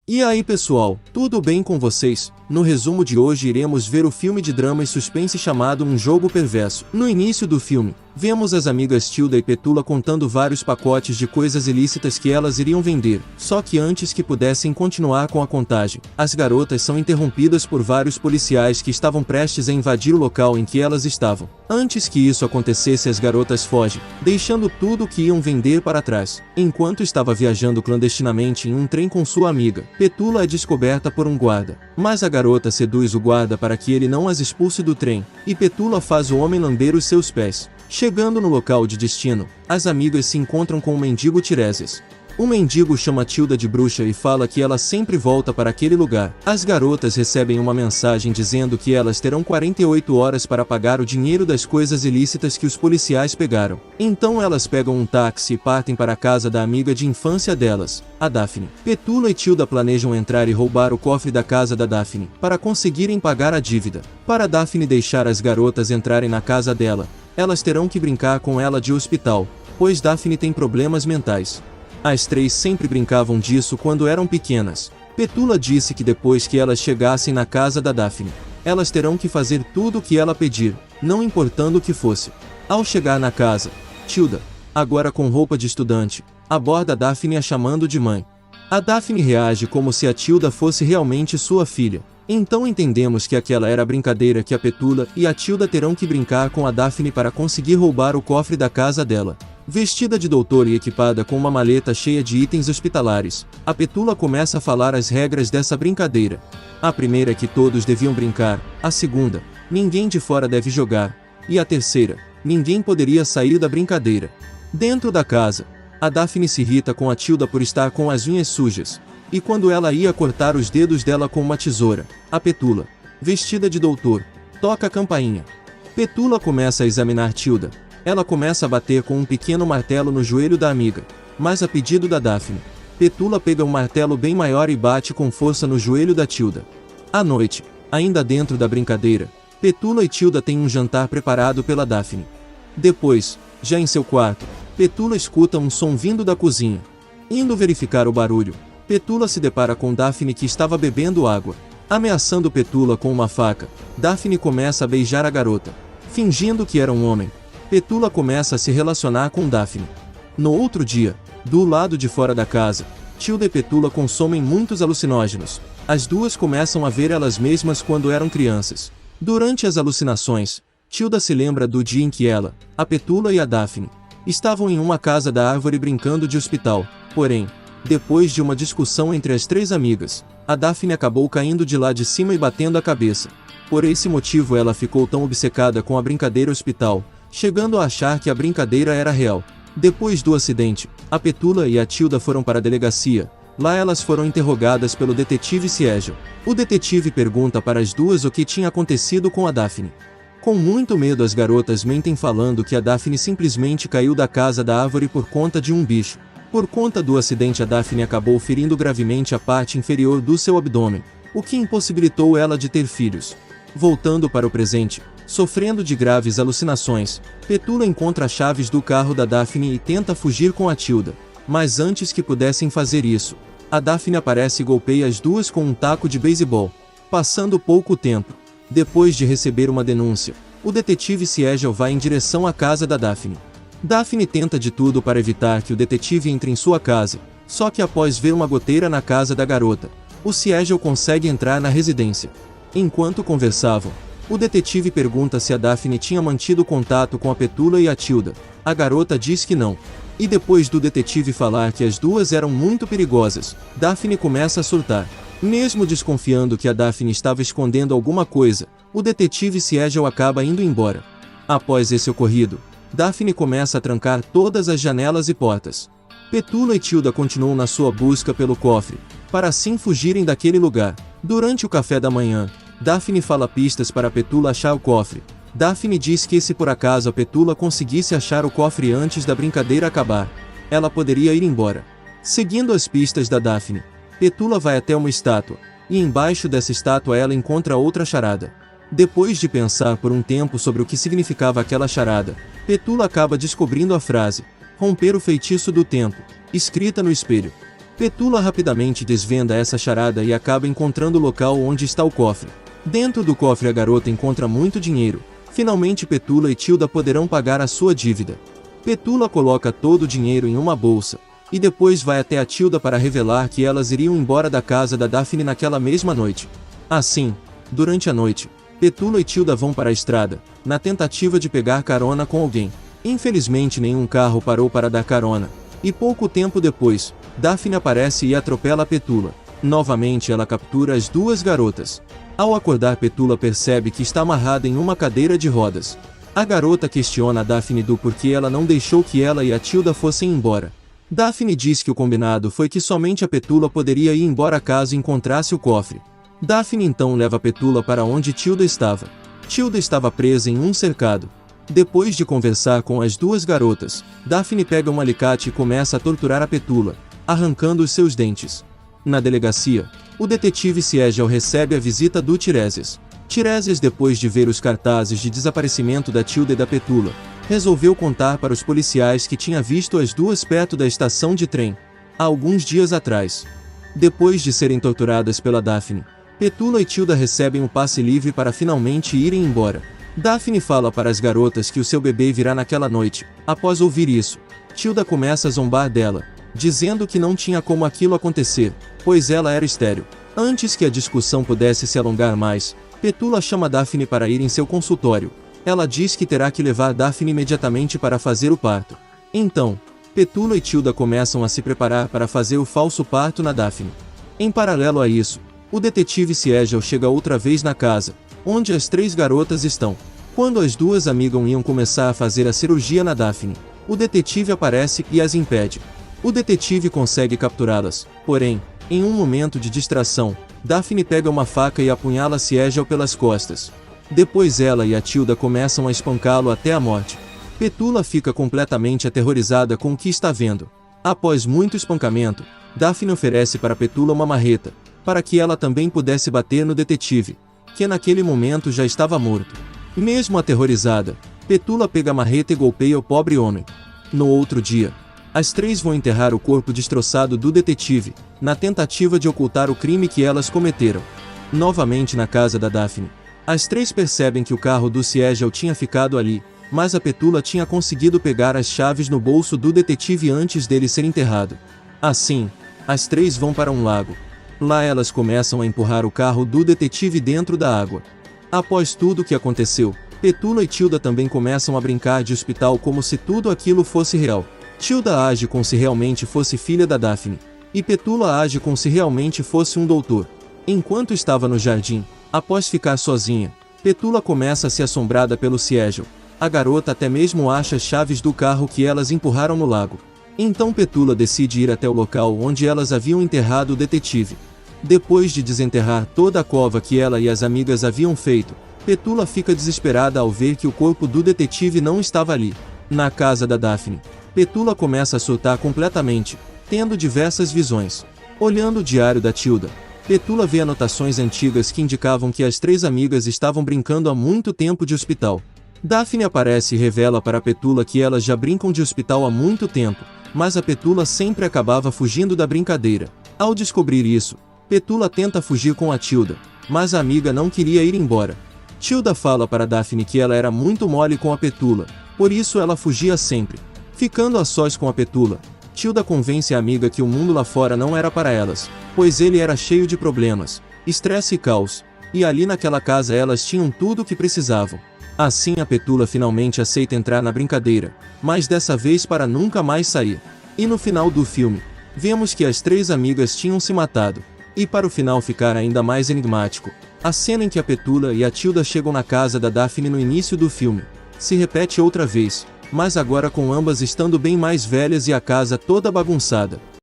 E aí pessoal, tudo bem com vocês? No resumo de hoje iremos ver o filme de drama e suspense chamado Um Jogo Perverso. No início do filme, vemos as amigas Tilda e Petula contando vários pacotes de coisas ilícitas que elas iriam vender. Só que antes que pudessem continuar com a contagem, as garotas são interrompidas por vários policiais que estavam prestes a invadir o local em que elas estavam. Antes que isso acontecesse, as garotas fogem, deixando tudo o que iam vender para trás. Enquanto estava viajando clandestinamente em um trem com sua amiga, Petula é descoberta por um guarda, mas a garota seduz o guarda para que ele não as expulse do trem, e Petula faz o homem lamber os seus pés. Chegando no local de destino, as amigas se encontram com o mendigo Tiresias. O mendigo chama Tilda de bruxa e fala que ela sempre volta para aquele lugar. As garotas recebem uma mensagem dizendo que elas terão 48 horas para pagar o dinheiro das coisas ilícitas que os policiais pegaram. Então elas pegam um táxi e partem para a casa da amiga de infância delas, a Daphne. Petula e Tilda planejam entrar e roubar o cofre da casa da Daphne, para conseguirem pagar a dívida. Para Daphne deixar as garotas entrarem na casa dela, elas terão que brincar com ela de hospital, pois Daphne tem problemas mentais. As três sempre brincavam disso quando eram pequenas. Petula disse que depois que elas chegassem na casa da Daphne, elas terão que fazer tudo o que ela pedir, não importando o que fosse. Ao chegar na casa, Tilda, agora com roupa de estudante, aborda Daphne a chamando de mãe. A Daphne reage como se a Tilda fosse realmente sua filha. Então entendemos que aquela era a brincadeira que a Petula e a Tilda terão que brincar com a Daphne para conseguir roubar o cofre da casa dela. Vestida de doutor e equipada com uma maleta cheia de itens hospitalares, a Petula começa a falar as regras dessa brincadeira. A primeira é que todos deviam brincar, a segunda, ninguém de fora deve jogar, e a terceira, ninguém poderia sair da brincadeira. Dentro da casa, a Daphne se irrita com a Tilda por estar com as unhas sujas, e quando ela ia cortar os dedos dela com uma tesoura, a Petula, vestida de doutor, toca a campainha. Petula começa a examinar Tilda. Ela começa a bater com um pequeno martelo no joelho da amiga, mas a pedido da Daphne, Petula pega um martelo bem maior e bate com força no joelho da Tilda. À noite, ainda dentro da brincadeira, Petula e Tilda têm um jantar preparado pela Daphne. Depois, já em seu quarto, Petula escuta um som vindo da cozinha. Indo verificar o barulho, Petula se depara com Daphne que estava bebendo água. Ameaçando Petula com uma faca, Daphne começa a beijar a garota. Fingindo que era um homem, Petula começa a se relacionar com Daphne. No outro dia, do lado de fora da casa, Tilda e Petula consomem muitos alucinógenos. As duas começam a ver elas mesmas quando eram crianças. Durante as alucinações, Tilda se lembra do dia em que ela, a Petula e a Daphne estavam em uma casa da árvore brincando de hospital. Porém, depois de uma discussão entre as três amigas, a Daphne acabou caindo de lá de cima e batendo a cabeça. Por esse motivo ela ficou tão obcecada com a brincadeira hospital, chegando a achar que a brincadeira era real. Depois do acidente, a Petula e a Tilda foram para a delegacia. Lá elas foram interrogadas pelo detetive Siegel. O detetive pergunta para as duas o que tinha acontecido com a Daphne. Com muito medo, as garotas mentem falando que a Daphne simplesmente caiu da casa da árvore por conta de um bicho. Por conta do acidente, a Daphne acabou ferindo gravemente a parte inferior do seu abdômen, o que impossibilitou ela de ter filhos. Voltando para o presente, sofrendo de graves alucinações, Petula encontra as chaves do carro da Daphne e tenta fugir com a Tilda. Mas antes que pudessem fazer isso, a Daphne aparece e golpeia as duas com um taco de beisebol. Passando pouco tempo, depois de receber uma denúncia, o detetive Siegel vai em direção à casa da Daphne. Daphne tenta de tudo para evitar que o detetive entre em sua casa, só que após ver uma goteira na casa da garota, o Siegel consegue entrar na residência. Enquanto conversavam, o detetive pergunta se a Daphne tinha mantido contato com a Petula e a Tilda. A garota diz que não. E depois do detetive falar que as duas eram muito perigosas, Daphne começa a surtar. Mesmo desconfiando que a Daphne estava escondendo alguma coisa, o detetive Siegel acaba indo embora. Após esse ocorrido, Daphne começa a trancar todas as janelas e portas. Petula e Tilda continuam na sua busca pelo cofre, para assim fugirem daquele lugar. Durante o café da manhã, Daphne fala pistas para Petula achar o cofre. Daphne diz que se por acaso a Petula conseguisse achar o cofre antes da brincadeira acabar, ela poderia ir embora. Seguindo as pistas da Daphne, Petula vai até uma estátua, e embaixo dessa estátua ela encontra outra charada. Depois de pensar por um tempo sobre o que significava aquela charada, Petula acaba descobrindo a frase, romper o feitiço do tempo, escrita no espelho. Petula rapidamente desvenda essa charada e acaba encontrando o local onde está o cofre. Dentro do cofre a garota encontra muito dinheiro. Finalmente Petula e Tilda poderão pagar a sua dívida. Petula coloca todo o dinheiro em uma bolsa, e depois vai até a Tilda para revelar que elas iriam embora da casa da Daphne naquela mesma noite. Assim, durante a noite, Petula e Tilda vão para a estrada, na tentativa de pegar carona com alguém. Infelizmente nenhum carro parou para dar carona, e pouco tempo depois, Daphne aparece e atropela Petula. Novamente ela captura as duas garotas. Ao acordar Petula percebe que está amarrada em uma cadeira de rodas. A garota questiona a Daphne do porquê ela não deixou que ela e a Tilda fossem embora. Daphne diz que o combinado foi que somente a Petula poderia ir embora caso encontrasse o cofre. Daphne então leva Petula para onde Tilda estava. Tilda estava presa em um cercado. Depois de conversar com as duas garotas, Daphne pega um alicate e começa a torturar a Petula, arrancando os seus dentes. Na delegacia, o detetive Siegel recebe a visita do Tiresias. Tiresias, depois de ver os cartazes de desaparecimento da Tilda e da Petula, resolveu contar para os policiais que tinha visto as duas perto da estação de trem, há alguns dias atrás. Depois de serem torturadas pela Daphne, Petula e Tilda recebem um passe livre para finalmente irem embora. Daphne fala para as garotas que o seu bebê virá naquela noite. Após ouvir isso, Tilda começa a zombar dela, dizendo que não tinha como aquilo acontecer, pois ela era estéril. Antes que a discussão pudesse se alongar mais, Petula chama Daphne para ir em seu consultório. Ela diz que terá que levar Daphne imediatamente para fazer o parto. Então, Petula e Tilda começam a se preparar para fazer o falso parto na Daphne. Em paralelo a isso, o detetive Siegel chega outra vez na casa, onde as três garotas estão. Quando as duas amigas iam começar a fazer a cirurgia na Daphne, o detetive aparece e as impede. O detetive consegue capturá-las, porém, em um momento de distração, Daphne pega uma faca e apunhala Siegel pelas costas. Depois ela e a Tilda começam a espancá-lo até a morte. Petula fica completamente aterrorizada com o que está vendo. Após muito espancamento, Daphne oferece para Petula uma marreta, para que ela também pudesse bater no detetive, que naquele momento já estava morto. Mesmo aterrorizada, Petula pega a marreta e golpeia o pobre homem. No outro dia, as três vão enterrar o corpo destroçado do detetive, na tentativa de ocultar o crime que elas cometeram. Novamente na casa da Daphne, as três percebem que o carro do Siegel tinha ficado ali, mas a Petula tinha conseguido pegar as chaves no bolso do detetive antes dele ser enterrado. Assim, as três vão para um lago. Lá elas começam a empurrar o carro do detetive dentro da água. Após tudo o que aconteceu, Petula e Tilda também começam a brincar de hospital como se tudo aquilo fosse real. Tilda age como se realmente fosse filha da Daphne, e Petula age como se realmente fosse um doutor. Enquanto estava no jardim, após ficar sozinha, Petula começa a ser assombrada pelo Siegel. A garota até mesmo acha as chaves do carro que elas empurraram no lago. Então Petula decide ir até o local onde elas haviam enterrado o detetive. Depois de desenterrar toda a cova que ela e as amigas haviam feito, Petula fica desesperada ao ver que o corpo do detetive não estava ali. Na casa da Daphne, Petula começa a surtar completamente, tendo diversas visões. Olhando o diário da Tilda, Petula vê anotações antigas que indicavam que as três amigas estavam brincando há muito tempo de hospital. Daphne aparece e revela para Petula que elas já brincam de hospital há muito tempo, mas a Petula sempre acabava fugindo da brincadeira. Ao descobrir isso, Petula tenta fugir com a Tilda, mas a amiga não queria ir embora. Tilda fala para Daphne que ela era muito mole com a Petula, por isso ela fugia sempre. Ficando a sós com a Petula, Tilda convence a amiga que o mundo lá fora não era para elas, pois ele era cheio de problemas, estresse e caos, e ali naquela casa elas tinham tudo o que precisavam. Assim a Petula finalmente aceita entrar na brincadeira, mas dessa vez para nunca mais sair. E no final do filme, vemos que as três amigas tinham se matado. E para o final ficar ainda mais enigmático, a cena em que a Petula e a Tilda chegam na casa da Daphne no início do filme se repete outra vez, mas agora com ambas estando bem mais velhas e a casa toda bagunçada.